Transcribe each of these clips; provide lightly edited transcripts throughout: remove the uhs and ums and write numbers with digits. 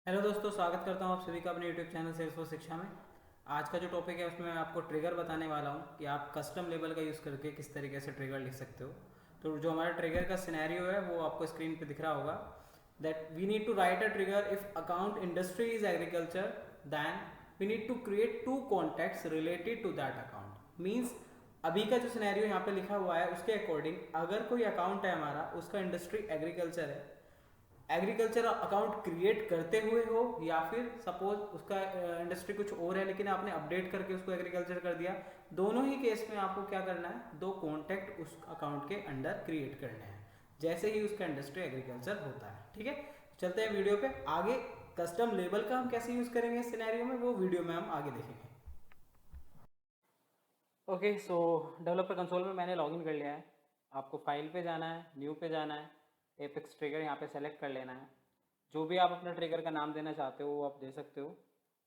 Hello दोस्तों, स्वागत करता हूँ आप सभी का अपने यूट्यूब चैनल सेल्सफोर्स शिक्षा में। आज का जो टॉपिक है उसमें मैं आपको ट्रिगर बताने वाला हूँ कि आप कस्टम लेबल का यूज़ करके किस तरीके से ट्रिगर लिख सकते हो। तो जो हमारा ट्रिगर का सिनेरियो है वो आपको स्क्रीन पे दिख रहा होगा। That we need to write a trigger if account industry is agriculture, then we need to create two contacts related to that account. Means अभी का जो सिनेरियो यहाँ पे लिखा हुआ है उसके अकॉर्डिंग अगर कोई अकाउंट है हमारा, उसका इंडस्ट्री एग्रीकल्चर है, एग्रीकल्चर अकाउंट क्रिएट करते हुए हो, या फिर सपोज उसका इंडस्ट्री कुछ और है लेकिन आपने अपडेट करके उसको एग्रीकल्चर कर दिया, दोनों ही केस में आपको क्या करना है, दो कॉन्टैक्ट उस अकाउंट के अंडर क्रिएट करने हैं जैसे ही उसका इंडस्ट्री एग्रीकल्चर होता है। ठीक है, चलते हैं वीडियो पे आगे। कस्टम लेबल का हम कैसे यूज करेंगे इस सिनेरियो में, वो वीडियो में हम आगे देखेंगे। ओके, सो डेवलपर कंसोल में मैंने लॉगिन कर लिया है। आपको फाइल पे जाना है, न्यू पे जाना है, एपेक्स ट्रिगर यहाँ पे सेलेक्ट कर लेना है। जो भी आप अपने ट्रिगर का नाम देना चाहते हो वो आप दे सकते हो।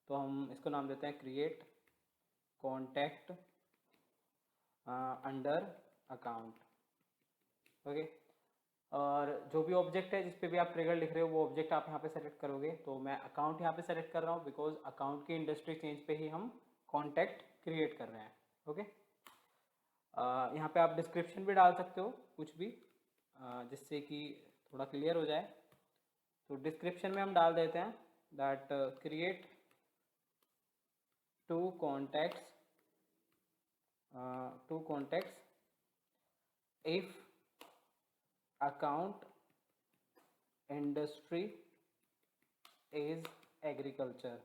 तो हम इसको नाम देते हैं create contact under account. Okay, और जो भी ऑब्जेक्ट है जिस पे भी आप ट्रिगर लिख रहे हो वो ऑब्जेक्ट आप यहाँ पे सेलेक्ट करोगे। तो मैं अकाउंट यहाँ पे सेलेक्ट कर रहा हूँ बिकॉज अकाउंट की इंडस्ट्री चेंज पे ही हम कॉन्टैक्ट क्रिएट कर रहे हैं। ओके, यहाँ पे आप डिस्क्रिप्शन भी डाल सकते हो कुछ भी, जिससे कि थोड़ा क्लियर हो जाए। तो डिस्क्रिप्शन में हम डाल देते हैं that create two contacts if account industry is agriculture.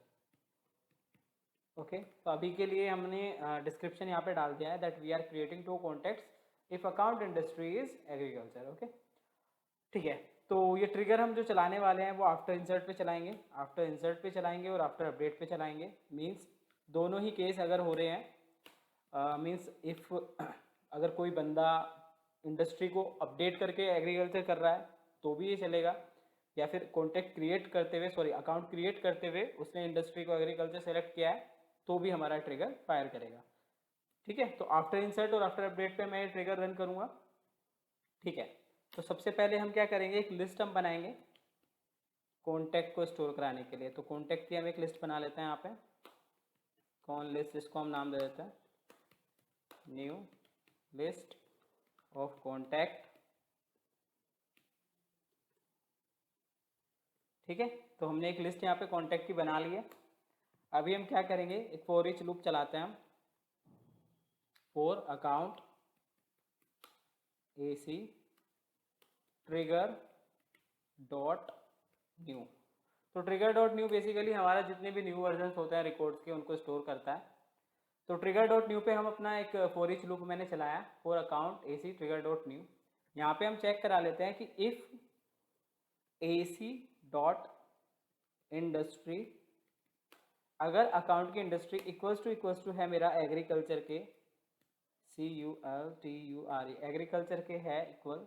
Okay, तो अभी के लिए हमने डिस्क्रिप्शन यहाँ पे डाल दिया है that we are creating two contacts if account industry is agriculture. Okay, ठीक है। तो ये ट्रिगर हम जो चलाने वाले हैं वो आफ्टर इंसर्ट पे चलाएंगे, आफ्टर इंसर्ट पे चलाएंगे और आफ्टर अपडेट पे चलाएंगे। मीन्स दोनों ही केस अगर हो रहे हैं, मीन्स इफ अगर कोई बंदा इंडस्ट्री को अपडेट करके एग्रीकल्चर कर रहा है तो भी ये चलेगा, या फिर कॉन्टेक्ट क्रिएट करते हुए, सॉरी अकाउंट क्रिएट करते हुए उसने इंडस्ट्री को एग्रीकल्चर सेलेक्ट किया है तो भी हमारा ट्रिगर फायर करेगा। ठीक है, तो आफ्टर इंसर्ट और आफ्टर अपडेट पे मैं ये ट्रिगर रन करूँगा। ठीक है, तो सबसे पहले हम क्या करेंगे, एक लिस्ट हम बनाएंगे कॉन्टैक्ट को स्टोर कराने के लिए। तो कॉन्टैक्ट की हम एक लिस्ट बना लेते हैं यहाँ पे, कौन लिस्ट, इसको हम नाम दे देते हैं न्यू लिस्ट ऑफ कॉन्टैक्ट। ठीक है, तो हमने एक लिस्ट यहाँ पे कॉन्टैक्ट की बना ली है। अभी हम क्या करेंगे, एक फॉर ईच लूप चलाते हैं हम, for account A C trigger dot new. तो ट्रिगर डॉट न्यू बेसिकली हमारा जितने भी न्यू वर्जन होते हैं रिकॉर्ड्स के उनको स्टोर करता है। तो ट्रिगर डॉट न्यू पे हम अपना एक फॉर ईच लूप मैंने चलाया, for account A C trigger dot new. यहाँ पे हम चेक करा लेते हैं कि if A C dot industry, अगर अकाउंट की इंडस्ट्री इक्वल्स टू है मेरा एग्रीकल्चर के, CULTURE एग्रीकल्चर के है इक्वल,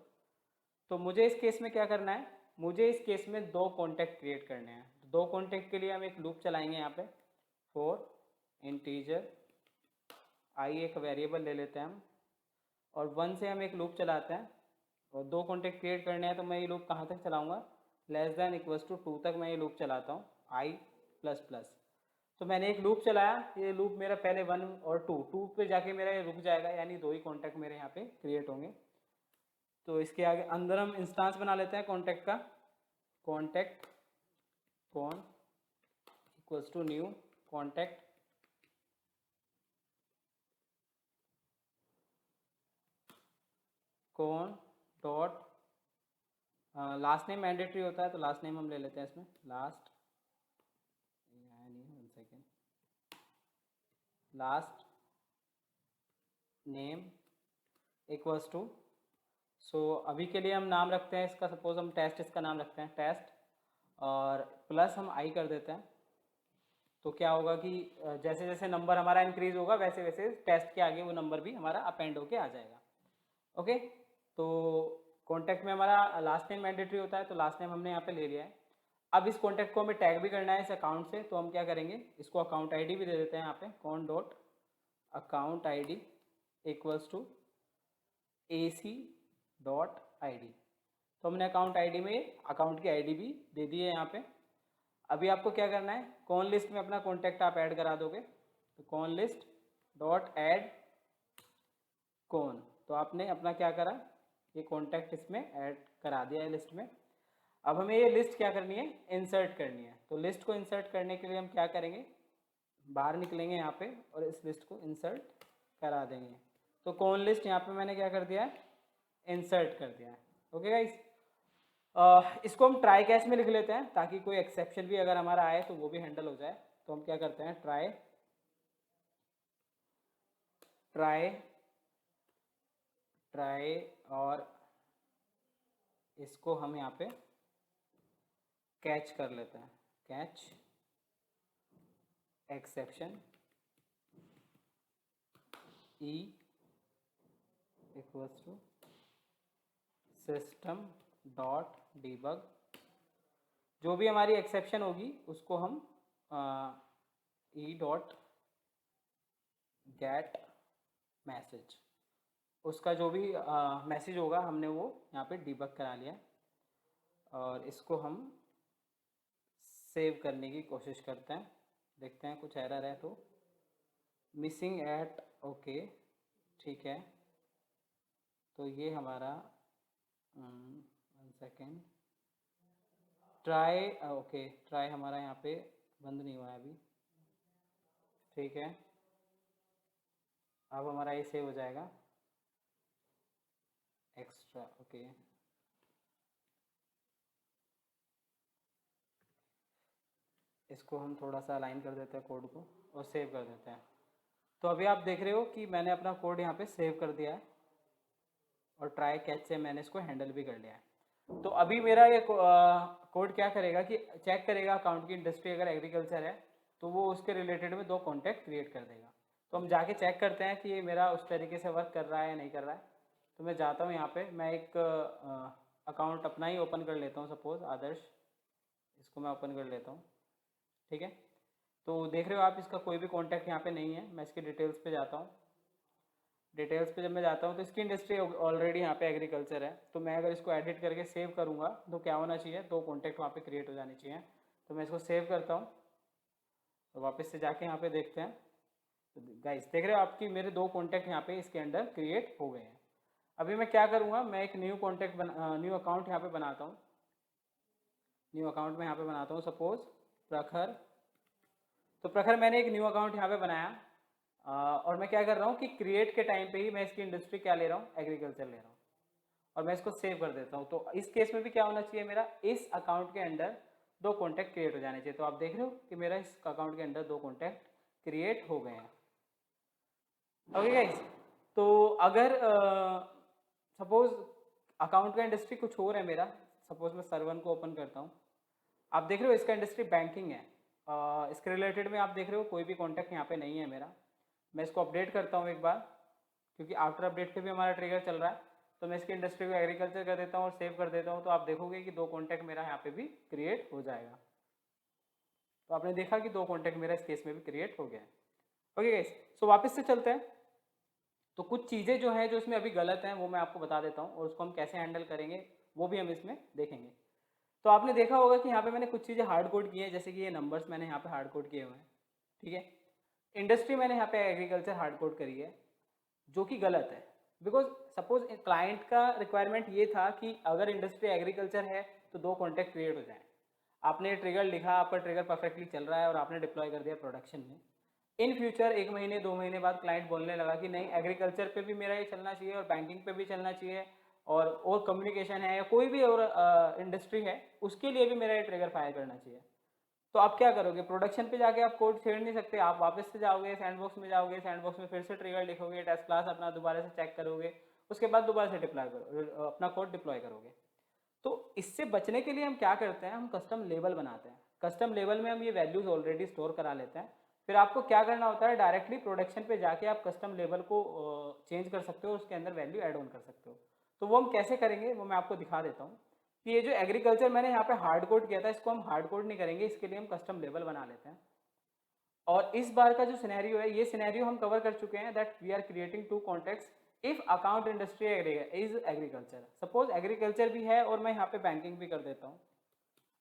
तो मुझे इस केस में क्या करना है, मुझे इस केस में दो कॉन्टैक्ट क्रिएट करने हैं। तो दो कॉन्टैक्ट के लिए हम एक लूप चलाएंगे यहाँ पे, फॉर इंटीजर आई एक वेरिएबल ले लेते हैं हम, और वन से हम एक लूप चलाते हैं। और दो कॉन्टैक्ट क्रिएट करने हैं तो मैं ये लूप कहाँ तक चलाऊंगा, less than equals to two तक मैं ये लूप चलाता हूँ, आई प्लस प्लस। तो मैंने एक लूप चलाया, ये लूप मेरा पहले वन और टू, टू पे जाके मेरा ये रुक जाएगा, यानी दो ही कॉन्टैक्ट मेरे यहाँ पे क्रिएट होंगे। तो इसके आगे अंदर हम इंस्टांस बना लेते हैं कॉन्टैक्ट का, contact con equals to new contact con dot, last name mandatory होता है तो लास्ट नेम हम ले लेते हैं इसमें, लास्ट, यानी one second, last name equals to, so अभी के लिए हम नाम रखते हैं इसका, सपोज हम टेस्ट इसका नाम रखते हैं टेस्ट, और प्लस हम आई कर देते हैं। तो क्या होगा कि जैसे जैसे नंबर हमारा इंक्रीज होगा वैसे वैसे टेस्ट के आगे वो नंबर भी हमारा अपेंड होके आ जाएगा। ओके, तो कॉन्टैक्ट में हमारा लास्ट नेम मैंडेटरी होता है तो लास्ट नेम हमने यहाँ पे ले लिया है। अब इस कॉन्टैक्ट को हमें टैग भी करना है इस अकाउंट से, तो हम क्या करेंगे, इसको अकाउंट आईडी भी दे देते हैं यहाँ पे, con dot account ID equals to A C dot I D. तो हमने अकाउंट आईडी में अकाउंट की आईडी भी दे दी है यहाँ पे। अभी आपको क्या करना है, कौन लिस्ट में अपना कॉन्टैक्ट आप ऐड करा दोगे, तो कौन लिस्ट डॉट ऐड कौन, तो आपने अपना क्या करा, ये कॉन्टैक्ट इसमें ऐड करा दिया है लिस्ट में। अब हमें ये लिस्ट क्या करनी है, इंसर्ट करनी है। तो लिस्ट को इंसर्ट करने के लिए हम क्या करेंगे, बाहर निकलेंगे यहाँ पे और इस लिस्ट को इंसर्ट करा देंगे। तो कौन लिस्ट यहाँ पे मैंने क्या कर दिया है, इंसर्ट कर दिया है। ओके गाइस, इसको हम ट्राई कैच में लिख लेते हैं ताकि कोई एक्सेप्शन भी अगर हमारा आए तो वो भी हैंडल हो जाए। तो हम क्या करते हैं, ट्राई ट्राई ट्राई और इसको हम यहाँ पे कैच कर लेते हैं, catch exception e equals to system dot debug, जो भी हमारी एक्सेप्शन होगी उसको हम ई डॉट गेट मैसेज, उसका जो भी मैसेज होगा हमने वो यहाँ पे डीबग करा लिया। और इसको हम सेव करने की कोशिश करते हैं, देखते हैं कुछ एरर है तो, मिसिंग एट, ओके ठीक है। तो ये हमारा 1 सेकेंड, ट्राई, ओके ट्राई हमारा यहाँ पे बंद नहीं हुआ है अभी, ठीक है। अब हमारा ये सेव हो जाएगा एक्स्ट्रा, ओके इसको हम थोड़ा सा अलाइन कर देते हैं कोड को और सेव कर देते हैं। तो अभी आप देख रहे हो कि मैंने अपना कोड यहाँ पे सेव कर दिया है और ट्राई कैच से मैंने इसको हैंडल भी कर लिया है। तो अभी मेरा ये कोड क्या करेगा कि चेक करेगा अकाउंट की इंडस्ट्री अगर एग्रीकल्चर है तो वो उसके रिलेटेड में 2 कॉन्टैक्ट क्रिएट कर देगा। तो हम जाके चेक करते हैं कि ये मेरा उस तरीके से वर्क कर रहा है या नहीं कर रहा है। तो मैं जाता हूँ यहाँ पे, मैं एक अकाउंट अपना ही ओपन कर लेता हूँ, सपोज आदर्श, इसको मैं ओपन कर लेता हूँ, ठीक है। तो देख रहे हो आप इसका कोई भी कॉन्टैक्ट यहाँ पे नहीं है। मैं इसके डिटेल्स पे जाता हूँ, डिटेल्स पे जब मैं जाता हूँ तो इसकी इंडस्ट्री ऑलरेडी यहाँ पे एग्रीकल्चर है। तो मैं अगर इसको एडिट करके सेव करूँगा तो क्या होना चाहिए, 2 कॉन्टैक्ट वहाँ पे क्रिएट हो जाने चाहिए। तो मैं इसको सेव करता हूँ तो वापस से जाके यहाँ पे देखते हैं। तो गाइस देख रहे हो आपकी मेरे 2 कॉन्टैक्ट यहाँ पे इसके अंदर क्रिएट हो गए हैं। अभी मैं क्या करूँगा, मैं एक न्यू कॉन्टैक्ट न्यू अकाउंट यहाँ पे बनाता हूँ, न्यू अकाउंट में यहाँ पे बनाता हूँ सपोज प्रखर। तो प्रखर मैंने एक न्यू अकाउंट यहाँ पे बनाया और मैं क्या कर रहा हूँ कि क्रिएट के टाइम पे ही मैं इसकी इंडस्ट्री क्या ले रहा हूँ, एग्रीकल्चर ले रहा हूँ और मैं इसको सेव कर देता हूँ। तो इस केस में भी क्या होना चाहिए, मेरा इस अकाउंट के अंदर 2 कॉन्टैक्ट क्रिएट हो जाने चाहिए। तो आप देख रहे हो कि मेरा इस अकाउंट के अंदर 2 कॉन्टैक्ट क्रिएट हो गए हैं। ओके गाइस, तो अगर सपोज अकाउंट का इंडस्ट्री कुछ और है मेरा, सपोज मैं सर्वन को ओपन करता हूँ, आप देख रहे हो इसका इंडस्ट्री बैंकिंग है, इसके रिलेटेड में आप देख रहे हो कोई भी कॉन्टैक्ट यहाँ पे नहीं है मेरा। मैं इसको अपडेट करता हूँ एक बार, क्योंकि आफ्टर अपडेट पे भी हमारा ट्रिगर चल रहा है। तो मैं इसकी इंडस्ट्री को एग्रीकल्चर कर देता हूँ और सेव कर देता हूँ। तो आप देखोगे कि 2 कॉन्टैक्ट मेरा यहाँ पे भी क्रिएट हो जाएगा। तो आपने देखा कि 2 कॉन्टैक्ट मेरा इस केस में भी क्रिएट हो गया है। ओके गाइस, सो वापस से चलते हैं। तो कुछ चीज़ें जो हैं जो इसमें अभी गलत हैं वो मैं आपको बता देता हूँ और उसको हम कैसे हैंडल करेंगे वो भी हम इसमें देखेंगे। तो आपने देखा होगा कि यहाँ पे मैंने कुछ चीज़ें हार्ड कोड की हैं, जैसे कि ये नंबर्स मैंने यहाँ पे हार्ड कोड किए हुए हैं, ठीक है। इंडस्ट्री मैंने यहाँ पे एग्रीकल्चर हार्ड कोड करी है, जो कि गलत है। बिकॉज सपोज क्लाइंट का रिक्वायरमेंट ये था कि अगर इंडस्ट्री एग्रीकल्चर है तो 2 कॉन्टैक्ट क्रिएट हो जाएं। आपने ट्रिगर लिखा, आपका ट्रिगर परफेक्टली चल रहा है और आपने डिप्लॉय कर दिया प्रोडक्शन में। इन फ्यूचर 1 महीने 2 महीने बाद क्लाइंट बोलने लगा कि नहीं, एग्रीकल्चर पे भी मेरा ये चलना चाहिए और बैंकिंग पे भी चलना चाहिए और कम्युनिकेशन है या कोई भी और इंडस्ट्री है उसके लिए भी मेरा ये ट्रिगर फायर करना चाहिए। तो आप क्या करोगे, प्रोडक्शन पे जाके आप कोड छेड़ नहीं सकते। आप वापस से जाओगे सैंडबॉक्स में, जाओगे सैंडबॉक्स में फिर से ट्रिगर लिखोगे, टेस्ट क्लास अपना दोबारा से चेक करोगे, उसके बाद दोबारा से डिप्लॉय करो, अपना कोड डिप्लॉय करोगे। तो इससे बचने के लिए हम क्या करते हैं, हम कस्टम लेबल बनाते हैं। कस्टम लेबल में हम ये वैल्यूज ऑलरेडी स्टोर करा लेते हैं। फिर आपको क्या करना होता है, डायरेक्टली प्रोडक्शन पे जाके आप कस्टम लेबल को चेंज कर सकते हो, उसके अंदर वैल्यू ऐड ऑन कर सकते हो। तो वो हम कैसे करेंगे वो मैं आपको दिखा देता हूँ कि ये जो एग्रीकल्चर मैंने यहाँ पे हार्ड कोड किया था, इसको हम हार्ड कोड नहीं करेंगे, इसके लिए हम कस्टम लेबल बना लेते हैं। और इस बार का जो सिनेरियो है, ये सिनेरियो हम कवर कर चुके हैं, that we are creating 2 contacts if account industry is agriculture. Suppose agriculture भी है और मैं यहाँ पे बैंकिंग भी कर देता हूँ,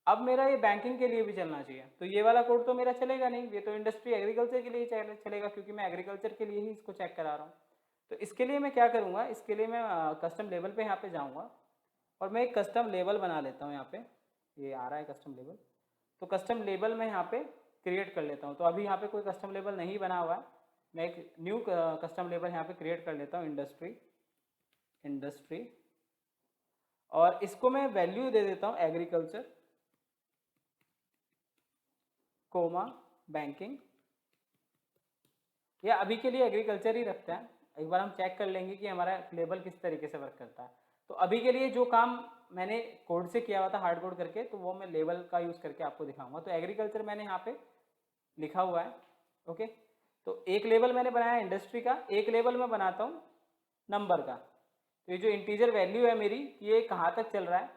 अब मेरा ये बैंकिंग के लिए भी चलना चाहिए, तो ये वाला कोड तो मेरा चलेगा नहीं, ये तो इंडस्ट्री एग्रीकल्चर के लिए चलेगा क्योंकि मैं एग्रीकल्चर के लिए ही इसको चेक करा रहा हूँ। तो इसके लिए मैं क्या करूँगा, इसके लिए मैं कस्टम लेवल पे यहाँ पे जाऊँगा और मैं एक कस्टम लेबल बना लेता हूँ। यहाँ पे ये आ रहा है कस्टम लेबल, तो कस्टम लेबल मैं यहाँ पे क्रिएट कर लेता हूँ। तो अभी यहाँ पे कोई कस्टम लेबल नहीं बना हुआ है, मैं एक न्यू कस्टम लेबल यहाँ पे क्रिएट कर लेता हूँ, इंडस्ट्री, और इसको मैं वैल्यू दे देता हूँ एग्रीकल्चर कोमा बैंकिंग, या अभी के लिए एग्रीकल्चर ही रखते हैं। एक बार हम चेक कर लेंगे कि हमारा लेबल किस तरीके से वर्क करता है। तो अभी के लिए जो काम मैंने कोड से किया हुआ था हार्ड कोड करके, तो वो मैं लेबल का यूज़ करके आपको दिखाऊंगा। तो एग्रीकल्चर मैंने यहाँ पे लिखा हुआ है, ओके। तो एक लेबल मैंने बनाया इंडस्ट्री का, एक लेबल मैं बनाता हूँ नंबर का। तो ये जो इंटीजर वैल्यू है मेरी, ये कहाँ तक चल रहा है,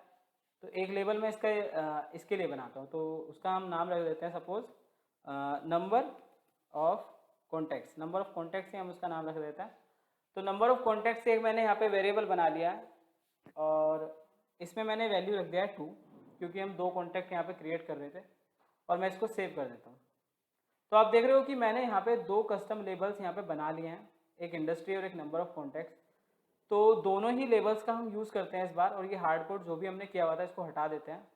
तो एक लेबल में इसके लिए बनाता हूँ। तो उसका हम नाम रख देते हैं suppose number of contacts, number of contacts से हम उसका नाम रख देते हैं। तो नंबर ऑफ कॉन्टैक्ट्स से मैंने यहाँ पे वेरिएबल बना लिया है और इसमें मैंने वैल्यू रख दिया है 2, क्योंकि हम 2 कॉन्टैक्ट यहाँ पे क्रिएट कर रहे थे, और मैं इसको सेव कर देता हूँ। तो आप देख रहे हो कि मैंने यहाँ पे 2 कस्टम लेबल्स यहाँ पे बना लिए हैं, एक इंडस्ट्री और एक नंबर ऑफ कॉन्टैक्ट्स। तो दोनों ही लेबल्स का हम यूज़ करते हैं इस बार, और ये हार्ड कोड जो भी हमने किया हुआ था इसको हटा देते हैं।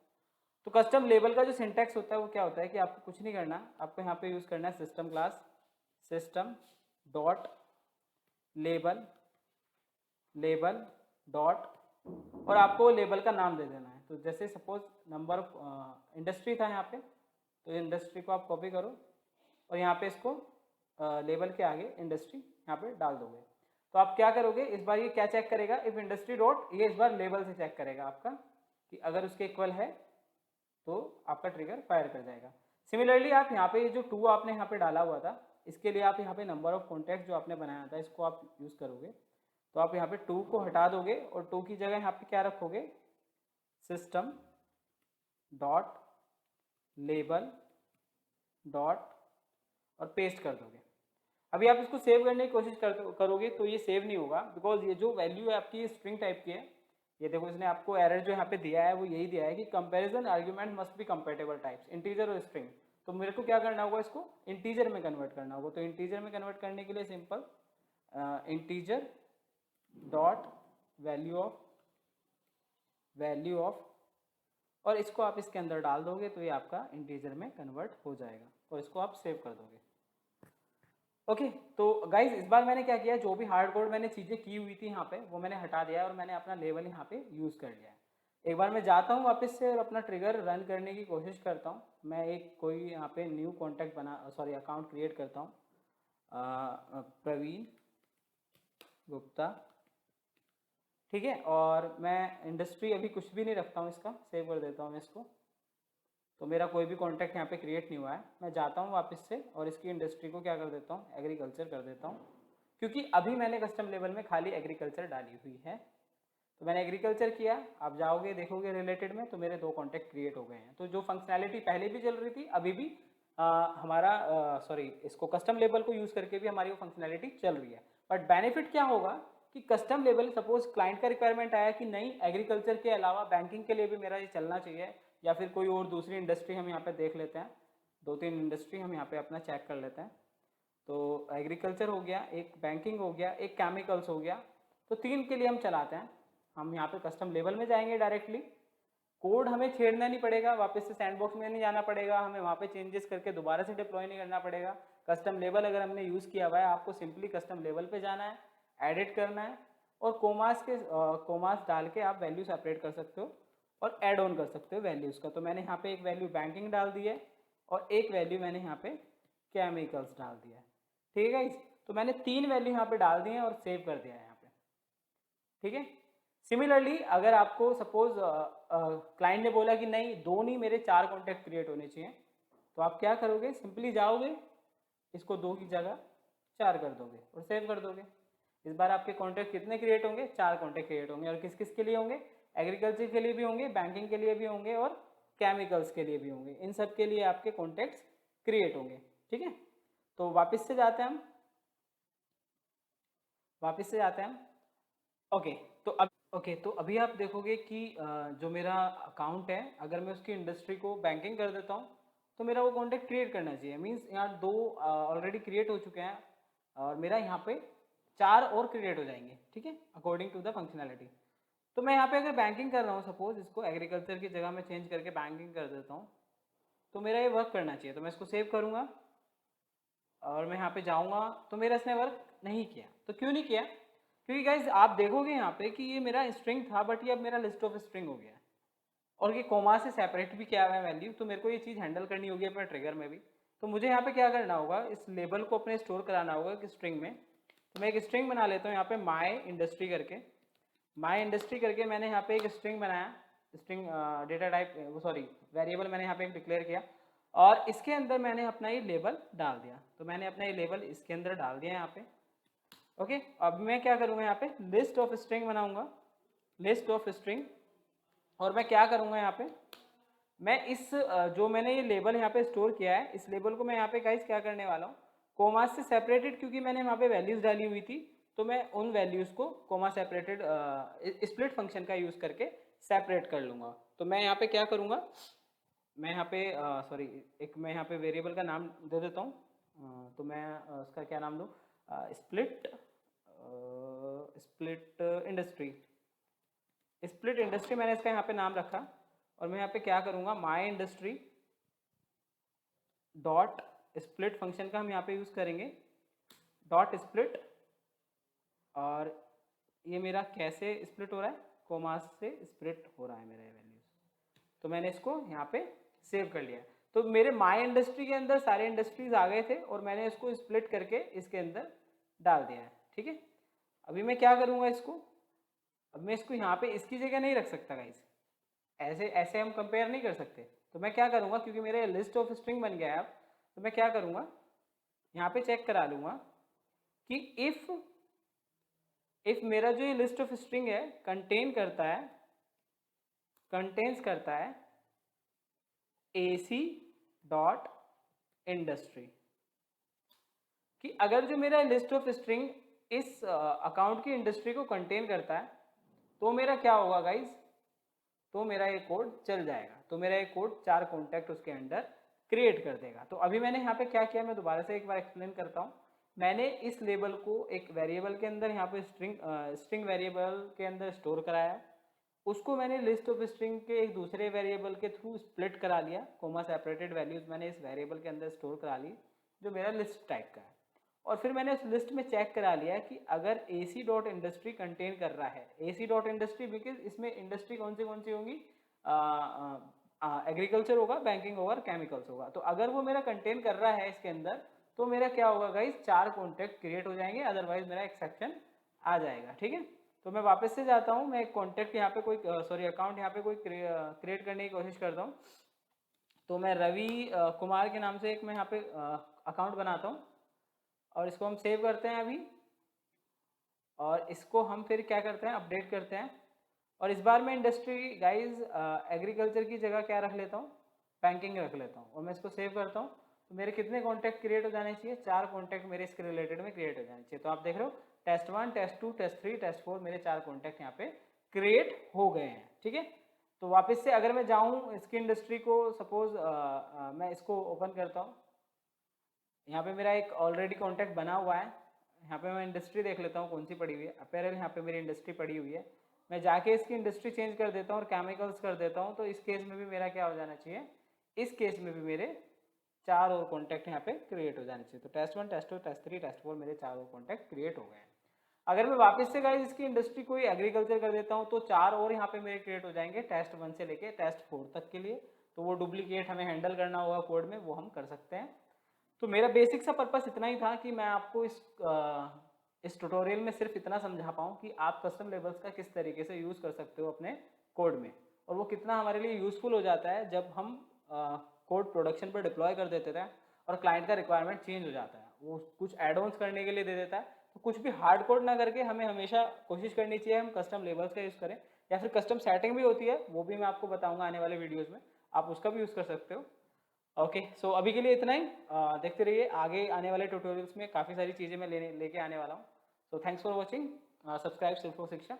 तो कस्टम लेबल का जो सिंटैक्स होता है वो क्या होता है कि आपको कुछ नहीं करना, आपको यहाँ पे यूज़ करना है system class system dot label dot, और आपको लेबल का नाम दे देना है। तो जैसे सपोज नंबर ऑफ इंडस्ट्री था यहाँ पे, तो इंडस्ट्री को आप कॉपी करो और यहाँ पे इसको लेबल के आगे इंडस्ट्री यहाँ पे डाल दोगे। तो आप क्या करोगे, इस बार ये क्या चेक करेगा, इफ इंडस्ट्री डॉट, ये इस बार लेबल से चेक करेगा आपका कि अगर उसके इक्वल है तो आपका ट्रिगर फायर कर जाएगा। सिमिलरली आप यहाँ पे ये जो 2 आपने यहाँ पे डाला हुआ था, इसके लिए आप यहाँ पे नंबर ऑफ कॉन्टैक्ट जो आपने बनाया था इसको आप यूज़ करोगे। तो आप यहाँ पे 2 को हटा दोगे और 2 की जगह यहाँ पे क्या रखोगे, सिस्टम डॉट लेबल डॉट, और पेस्ट कर दोगे। अभी आप इसको सेव करने की कोशिश करोगे तो ये सेव नहीं होगा, बिकॉज ये जो वैल्यू है आपकी स्ट्रिंग टाइप की है। ये देखो इसने आपको एरर जो यहाँ पे दिया है वो यही दिया है कि comparison argument must be compatible types, integer और स्ट्रिंग। तो मेरे को क्या करना होगा, इसको इंटीजर में कन्वर्ट करना होगा। तो इंटीजर में कन्वर्ट करने के लिए simple integer dot value of, और इसको आप इसके अंदर डाल दोगे तो ये आपका इंटीजर में कन्वर्ट हो जाएगा, और इसको आप सेव कर दोगे। ओके तो गाइज इस बार मैंने क्या किया, जो भी हार्ड कोड मैंने चीज़ें की हुई थी यहाँ पे वो मैंने हटा दिया है और मैंने अपना लेवल यहाँ पे यूज़ कर लिया है। एक बार मैं जाता हूँ वापस से और अपना ट्रिगर रन करने की कोशिश करता हूँ। मैं एक कोई यहाँ पे न्यू कॉन्टैक्ट अकाउंट क्रिएट करता हूँ, प्रवीण गुप्ता, ठीक है। और मैं इंडस्ट्री अभी कुछ भी नहीं रखता हूँ, इसका सेव कर देता हूँ मैं इसको। तो मेरा कोई भी कॉन्टैक्ट यहाँ पे क्रिएट नहीं हुआ है। मैं जाता हूँ वापस से और इसकी इंडस्ट्री को क्या कर देता हूँ, एग्रीकल्चर कर देता हूँ, क्योंकि अभी मैंने कस्टम लेवल में खाली एग्रीकल्चर डाली हुई है। तो मैंने एग्रीकल्चर किया, आप जाओगे देखोगे रिलेटेड में तो मेरे 2 कॉन्टैक्ट क्रिएट हो गए हैं। तो जो फंक्शनैलिटी पहले भी चल रही थी अभी भी इसको कस्टम लेवल को यूज़ करके भी हमारी वो फंक्शनैलिटी चल रही है। बट बेनिफिट क्या होगा कि कस्टम लेवल सपोज क्लाइंट का रिक्वायरमेंट आया कि नहीं एग्रीकल्चर के अलावा बैंकिंग के लिए भी मेरा ये चलना चाहिए, या फिर कोई और दूसरी इंडस्ट्री हम यहाँ पे देख लेते हैं, 2-3 इंडस्ट्री हम यहाँ पे अपना चेक कर लेते हैं। तो एग्रीकल्चर हो गया, एक बैंकिंग हो गया, एक केमिकल्स हो गया, तो 3 के लिए हम चलाते हैं। हम यहाँ पे कस्टम लेवल में जाएंगे डायरेक्टली, कोड हमें छेड़ना नहीं पड़ेगा, वापस से सैंडबॉक्स में नहीं जाना पड़ेगा, हमें वहाँ पे चेंजेस करके दोबारा से डिप्लॉय नहीं करना पड़ेगा। कस्टम लेवल अगर हमने यूज़ किया हुआ है, आपको सिंपली कस्टम लेवल पे जाना है, एडिट करना है, और कोमास डाल के आप वैल्यू सेपरेट कर सकते हो और ऐड ऑन कर सकते हो वैल्यूज़ का। तो मैंने यहाँ पे एक वैल्यू बैंकिंग डाल दी है और एक वैल्यू मैंने यहाँ पे केमिकल्स डाल दिया है, ठीक है। तो मैंने 3 वैल्यू यहाँ पे डाल दी है और सेव कर दिया है यहाँ पे, ठीक है। सिमिलरली अगर आपको सपोज क्लाइंट ने बोला कि नहीं 2 नहीं मेरे 4 कॉन्टैक्ट क्रिएट होने चाहिए, तो आप क्या करोगे, सिंपली जाओगे इसको 2 की जगह 4 कर दोगे और सेव कर दोगे। इस बार आपके कॉन्टैक्ट कितने क्रिएट होंगे, 4 कॉन्टैक्ट क्रिएट होंगे, और किस किस के लिए होंगे, एग्रीकल्चर के लिए भी होंगे, बैंकिंग के लिए भी होंगे और केमिकल्स के लिए भी होंगे। इन सब के लिए आपके कॉन्टैक्ट्स क्रिएट होंगे, ठीक है। तो वापस से जाते हैं हम, ओके। तो अब ओके तो अभी आप देखोगे कि जो मेरा अकाउंट है, अगर मैं उसकी इंडस्ट्री को बैंकिंग कर देता हूँ तो मेरा वो कॉन्टैक्ट क्रिएट करना चाहिए। मीन्स यहाँ 2 ऑलरेडी क्रिएट हो चुके हैं और मेरा यहाँ पे 4 और क्रिएट हो जाएंगे, ठीक है, अकॉर्डिंग टू द फंक्शनैलिटी। तो मैं यहाँ पे अगर बैंकिंग कर रहा हूँ, सपोज इसको एग्रीकल्चर की जगह मैं चेंज करके बैंकिंग कर देता हूँ, तो मेरा ये वर्क करना चाहिए। तो मैं इसको सेव करूँगा और मैं यहाँ पे जाऊँगा तो मेरा इसने वर्क नहीं किया। तो क्यों नहीं किया? क्योंकि गाइज आप देखोगे यहाँ पे कि ये मेरा स्ट्रिंग था बट ये अब मेरा लिस्ट ऑफ स्ट्रिंग हो गया है और ये कोमा से सेपरेट भी किया हुआ है वैल्यू। तो मेरे को ये चीज़ हैंडल करनी होगी अपने ट्रिगर में भी। तो मुझे यहाँ पे क्या करना होगा, इस लेबल को अपने स्टोर कराना होगा कि स्ट्रिंग में। तो मैं एक स्ट्रिंग बना लेता हूँ यहाँ पे माई इंडस्ट्री करके। माई इंडस्ट्री करके मैंने यहाँ पे एक स्ट्रिंग बनाया, स्ट्रिंग डेटा टाइप वो सॉरी वेरिएबल मैंने यहाँ पे एक डिक्लेयर किया और इसके अंदर मैंने अपना ये लेबल डाल दिया। तो मैंने अपना ये लेबल इसके अंदर डाल दिया यहाँ पे। ओके अब मैं क्या करूँगा, यहाँ पे लिस्ट ऑफ स्ट्रिंग बनाऊंगा, लिस्ट ऑफ स्ट्रिंग। और मैं क्या करूँगा यहाँ पे, मैं इस जो मैंने ये लेबल यहाँ पे स्टोर किया है, इस लेबल को मैं यहाँ पे गाइस क्या करने वाला हूँ, कोमा से सेपरेटेड, क्योंकि मैंने वहाँ पे वैल्यूज़ डाली हुई थी तो मैं उन वैल्यूज़ को कोमा सेपरेटेड स्प्लिट फंक्शन का यूज़ करके सेपरेट कर लूँगा। तो मैं यहाँ पे क्या करूँगा, मैं यहाँ पे सॉरी एक मैं यहाँ पे वेरिएबल का नाम दे देता हूँ। तो मैं उसका क्या नाम दूँ, स्प्लिट इंडस्ट्री। स्प्लिट इंडस्ट्री मैंने इसका यहाँ पे नाम रखा और मैं यहाँ पे क्या करूँगा, my industry dot split function का हम यहाँ पे यूज़ करेंगे, डॉट स्प्लिट। और ये मेरा कैसे स्प्लिट हो रहा है, कोमास से स्प्लिट हो रहा है मेरा ये वैल्यूज। तो मैंने इसको यहाँ पे सेव कर लिया। तो मेरे माई इंडस्ट्री के अंदर सारे इंडस्ट्रीज आ गए थे और मैंने इसको स्प्लिट करके इसके अंदर डाल दिया है, ठीक है। अभी मैं क्या करूँगा इसको, अब मैं इसको यहाँ पे इसकी जगह नहीं रख सकता गाइस, ऐसे ऐसे हम कंपेयर नहीं कर सकते। तो मैं क्या करूँगा, क्योंकि मेरा लिस्ट ऑफ स्ट्रिंग बन गया है अब, तो मैं क्या करूँगा, यहाँ पे चेक करा लूँगा कि इफ मेरा जो ये लिस्ट ऑफ स्ट्रिंग है कंटेन्स करता है AC डॉट इंडस्ट्री, कि अगर जो मेरा लिस्ट ऑफ स्ट्रिंग इस अकाउंट की इंडस्ट्री को कंटेन करता है तो मेरा क्या होगा गाइज, तो मेरा ये कोड चल जाएगा। तो मेरा ये कोड 4 कॉन्टैक्ट उसके अंदर क्रिएट कर देगा। तो अभी मैंने यहाँ पे क्या किया, मैं दोबारा से एक बार एक्सप्लेन करता हूँ। मैंने इस लेबल को एक वेरिएबल के अंदर यहाँ पे स्ट्रिंग वेरिएबल के अंदर स्टोर कराया, उसको मैंने लिस्ट ऑफ स्ट्रिंग के एक दूसरे वेरिएबल के थ्रू स्प्लिट करा लिया, कोमा सेपरेटेड वैल्यूज मैंने इस वेरिएबल के अंदर स्टोर करा ली जो मेरा लिस्ट टाइप का है। और फिर मैंने उस लिस्ट में चेक करा लिया कि अगर AC डॉट इंडस्ट्री कंटेन कर रहा है, AC डॉट इंडस्ट्री बिकॉज इसमें इंडस्ट्री कौन सी होंगी, एग्रीकल्चर होगा, बैंकिंग होगा, केमिकल्स होगा। तो अगर वो मेरा कंटेन कर रहा है इसके अंदर तो मेरा क्या होगा गाइज, 4 कॉन्टैक्ट क्रिएट हो जाएंगे, अदरवाइज मेरा एक्सेप्शन आ जाएगा, ठीक है। तो मैं वापस से जाता हूँ, मैं एक कॉन्टैक्ट यहाँ पे कोई सॉरी अकाउंट यहाँ पे कोई क्रिएट करने की कोशिश करता हूँ। तो मैं रवि कुमार के नाम से एक मैं यहाँ पे अकाउंट बनाता हूँ और इसको हम सेव करते हैं अभी, और इसको हम फिर क्या करते हैं, अपडेट करते हैं। और इस बार मैं इंडस्ट्री गाइज एग्रीकल्चर की जगह क्या रख लेता हूँ, बैंकिंग रख लेता हूँ और मैं इसको सेव करता हूँ। तो मेरे कितने कॉन्टैक्ट क्रिएट हो जाने चाहिए, 4 कॉन्टैक्ट मेरे इसके रिलेटेड में क्रिएट हो जाने चाहिए। तो आप देख रहे हो टेस्ट 1 टेस्ट 2 टेस्ट 3 टेस्ट 4 मेरे 4 कॉन्टैक्ट यहाँ पे क्रिएट हो गए हैं, ठीक है। तो वापस से अगर मैं जाऊँ इसकी इंडस्ट्री को, सपोज मैं इसको ओपन करता हूँ, यहाँ पे मेरा एक ऑलरेडी कॉन्टैक्ट बना हुआ है। यहाँ पे मैं इंडस्ट्री देख लेता हूँ कौन सी पड़ी हुई है, अपैरल यहाँ पे मेरी इंडस्ट्री पड़ी हुई है। मैं जाके इसकी इंडस्ट्री चेंज कर देता हूँ और केमिकल्स कर देता हूँ। तो इस केस में भी मेरा क्या हो जाना चाहिए, इस केस में भी मेरे 4 और कॉन्टैक्ट यहाँ पे क्रिएट हो जाने चाहिए। तो टेस्ट 1 टेस्ट 2 टेस्ट 3 टेस्ट 4 मेरे 4 और कॉन्टैक्ट क्रिएट हो गए हैं। अगर मैं वापस से गाइस इसकी इंडस्ट्री कोई एग्रीकल्चर कर देता हूँ तो 4 और यहाँ पे मेरे क्रिएट हो जाएंगे टेस्ट 1 से लेके टेस्ट 4 तक के लिए। तो वो डुप्लीकेट हमें हैंडल करना होगा कोड में, वो हम कर सकते हैं। तो मेरा बेसिक सा पर्पस इतना ही था कि मैं आपको इस ट्यूटोरियल में सिर्फ इतना समझा पाऊँ कि आप कस्टम लेबल्स का किस तरीके से यूज़ कर सकते हो अपने कोड में, और वो कितना हमारे लिए यूज़फुल हो जाता है जब हम कोड प्रोडक्शन पर डिप्लॉय कर देते थे और क्लाइंट का रिक्वायरमेंट चेंज हो जाता है, वो कुछ एड ऑन्स करने के लिए दे देता है। तो कुछ भी हार्ड कोड ना करके हमें हमेशा कोशिश करनी चाहिए हम कस्टम लेबल्स का यूज़ करें, या फिर कस्टम सेटिंग भी होती है, वो भी मैं आपको बताऊँगा आने वाले वीडियोज़ में, आप उसका भी यूज़ कर सकते हो। ओके सो अभी के लिए इतना ही, देखते रहिए आगे आने वाले ट्यूटोरियल्स में काफ़ी सारी चीज़ें मैं लेके आने वाला हूँ। So thanks for watching, subscribe सिर्फ शिक्षा।